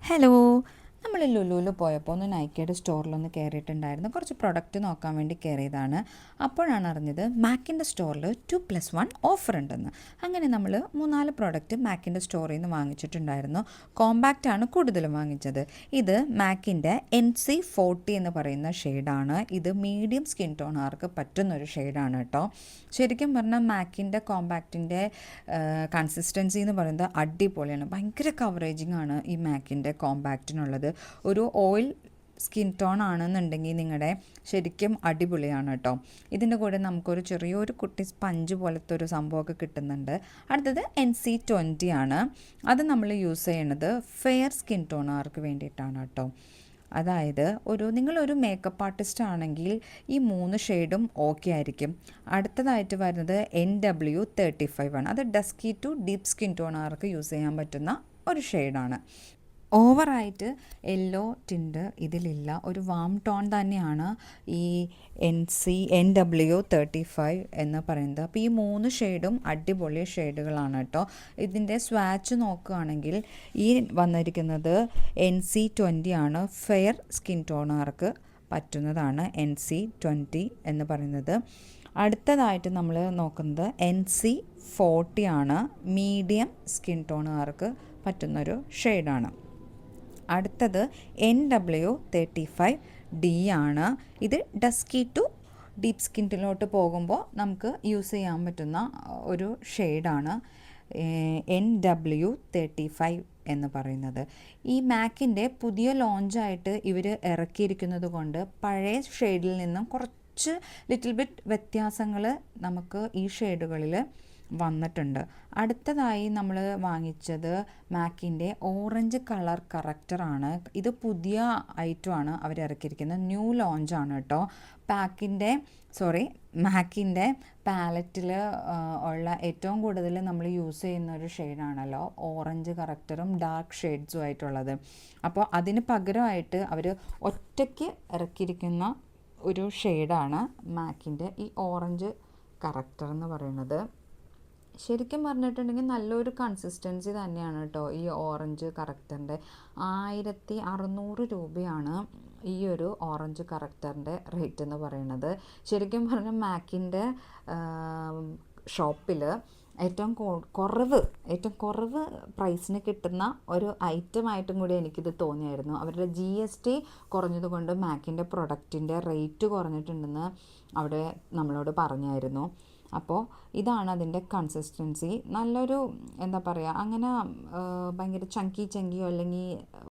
Hello. നമ്മൾ ലുലുവിൽ പോയപ്പോൾ ഒന്ന് നൈക്കയുടെ സ്റ്റോറിലൊന്ന് കയറിയിട്ടുണ്ടായിരുന്നു. കുറച്ച് പ്രൊഡക്റ്റ് നോക്കാൻ വേണ്ടി കയറിയതാണ്. അപ്പോഴാണ് അറിഞ്ഞത് മാക്കിൻ്റെ സ്റ്റോറിൽ 2+1 ഓഫർ ഉണ്ടെന്ന്. അങ്ങനെ നമ്മൾ 3-4 പ്രൊഡക്റ്റ് മാക്കിൻ്റെ സ്റ്റോറിൽ നിന്ന് വാങ്ങിച്ചിട്ടുണ്ടായിരുന്നു. കോമ്പാക്റ്റാണ് കൂടുതലും വാങ്ങിച്ചത്. ഇത് മാക്കിൻ്റെ NC40 എന്ന് പറയുന്ന ഷെയ്ഡാണ്. ഇത് മീഡിയം സ്കിൻ ടോണുകാർക്ക് പറ്റുന്നൊരു ഷെയ്ഡാണ് കേട്ടോ. ശരിക്കും പറഞ്ഞാൽ മാക്കിൻ്റെ കോമ്പാക്റ്റിൻ്റെ കൺസിസ്റ്റൻസി എന്ന് പറയുന്നത് അടിപൊളിയാണ്. ഭയങ്കര കവറേജിങ് ആണ് ഈ മാക്കിൻ്റെ കോമ്പാക്റ്റിനുള്ളത്. ഒരു ഓയിൽ സ്കിൻ ടോൺ ആണെന്നുണ്ടെങ്കിൽ നിങ്ങളുടെ ശരിക്കും അടിപൊളിയാണ് കേട്ടോ. ഇതിൻ്റെ കൂടെ നമുക്കൊരു ചെറിയൊരു കുട്ടി സ്പഞ്ച് പോലത്തെ ഒരു സംഭവമൊക്കെ കിട്ടുന്നുണ്ട്. അടുത്തത് NC20 ആണ്. അത് നമ്മൾ യൂസ് ചെയ്യണത് ഫെയർ സ്കിൻ ടോണുകാർക്ക് വേണ്ടിയിട്ടാണ് കേട്ടോ. അതായത് നിങ്ങളൊരു മേക്കപ്പ് ആർട്ടിസ്റ്റ് ആണെങ്കിൽ ഈ 3 ഷെയ്ഡും ഓക്കെ ആയിരിക്കും. അടുത്തതായിട്ട് വരുന്നത് NW35 ആണ്. അത് ഡസ്കി ടു ഡീപ്പ് സ്കിൻ ടോണുകാർക്ക് യൂസ് ചെയ്യാൻ പറ്റുന്ന ഒരു ഷെയ്ഡാണ്. ഓവറായിട്ട് യെല്ലോ ടിൻറ്റ് ഇതിലില്ല. ഒരു വാം ടോൺ തന്നെയാണ് ഈ NW35 എന്ന് പറയുന്നത്. അപ്പോൾ ഈ 3 ഷെയ്ഡും അടിപൊളി ഷെയ്ഡുകളാണ് കേട്ടോ. ഇതിൻ്റെ സ്വാച്ച് നോക്കുകയാണെങ്കിൽ ഈ വന്നിരിക്കുന്നത് NC20 ആണ്. ഫെയർ സ്കിൻ ടോണുകാർക്ക് പറ്റുന്നതാണ് NC20 എന്ന് പറയുന്നത്. അടുത്തതായിട്ട് നമ്മൾ നോക്കുന്നത് NC40 ആണ്. മീഡിയം സ്കിൻ ടോണുകാർക്ക് പറ്റുന്നൊരു ഷെയ്ഡാണ്. അടുത്തത് NW35D ആണ്. ഇത് ഡസ്കി ടു ഡീപ്പ് സ്കിന്നിലോട്ട് പോകുമ്പോൾ നമുക്ക് യൂസ് ചെയ്യാൻ പറ്റുന്ന ഒരു ഷെയ്ഡാണ് NW35 എന്ന് പറയുന്നത്. ഈ മാക്കിൻ്റെ പുതിയ ലോഞ്ചായിട്ട് ഇവർ ഇറക്കിയിരിക്കുന്നത് കൊണ്ട് പഴയ ഷെയ്ഡിൽ നിന്നും കുറച്ച് ലിറ്റിൽ ബിറ്റ് വ്യത്യാസങ്ങൾ നമുക്ക് ഈ ഷെയ്ഡുകളിൽ വന്നിട്ടുണ്ട്. അടുത്തതായി നമ്മൾ വാങ്ങിച്ചത് മാക്കിൻ്റെ ഓറഞ്ച് കളർ കറക്റ്ററാണ്. ഇത് പുതിയ ഐറ്റമാണ് അവർ ഇറക്കിയിരിക്കുന്നത്. ന്യൂ ലോഞ്ചാണ് കേട്ടോ. മാക്കിൻ്റെ പാലറ്റിൽ ഉള്ള ഏറ്റവും കൂടുതൽ നമ്മൾ യൂസ് ചെയ്യുന്ന ഒരു ഷെയ്ഡാണല്ലോ ഓറഞ്ച് കറക്റ്ററും ഡാർക്ക് ഷെയ്ഡ്സും ആയിട്ടുള്ളത്. അപ്പോൾ അതിന് പകരമായിട്ട് അവർ ഒറ്റയ്ക്ക് ഇറക്കിയിരിക്കുന്ന ഒരു ഷെയ്ഡാണ് മാക്കിൻ്റെ ഈ ഓറഞ്ച് കറക്റ്റർ എന്ന് പറയുന്നത്. ശരിക്കും പറഞ്ഞിട്ടുണ്ടെങ്കിൽ നല്ലൊരു കൺസിസ്റ്റൻസി തന്നെയാണ് കേട്ടോ ഈ ഓറഞ്ച് കറക്റ്ററിൻ്റെ. 1600 രൂപയാണ് ഈ ഒരു ഓറഞ്ച് കറക്റ്ററിൻ്റെ റേറ്റ് എന്ന് പറയുന്നത്. ശരിക്കും പറഞ്ഞാൽ മാക്കിൻ്റെ ഷോപ്പിൽ ഏറ്റവും കുറവ് പ്രൈസിന് കിട്ടുന്ന ഒരു ഐറ്റമായിട്ടും കൂടി എനിക്കിത് തോന്നിയായിരുന്നു. അവരുടെ GST കുറഞ്ഞതുകൊണ്ട് മാക്കിൻ്റെ പ്രൊഡക്റ്റിൻ്റെ റേറ്റ് കുറഞ്ഞിട്ടുണ്ടെന്ന് അവിടെ നമ്മളോട് പറഞ്ഞായിരുന്നു. അപ്പോൾ ഇതാണ് അതിൻ്റെ കൺസിസ്റ്റൻസി. നല്ലൊരു എന്താ പറയുക, അങ്ങനെ ഭയങ്കര ചങ്കിയോ അല്ലെങ്കിൽ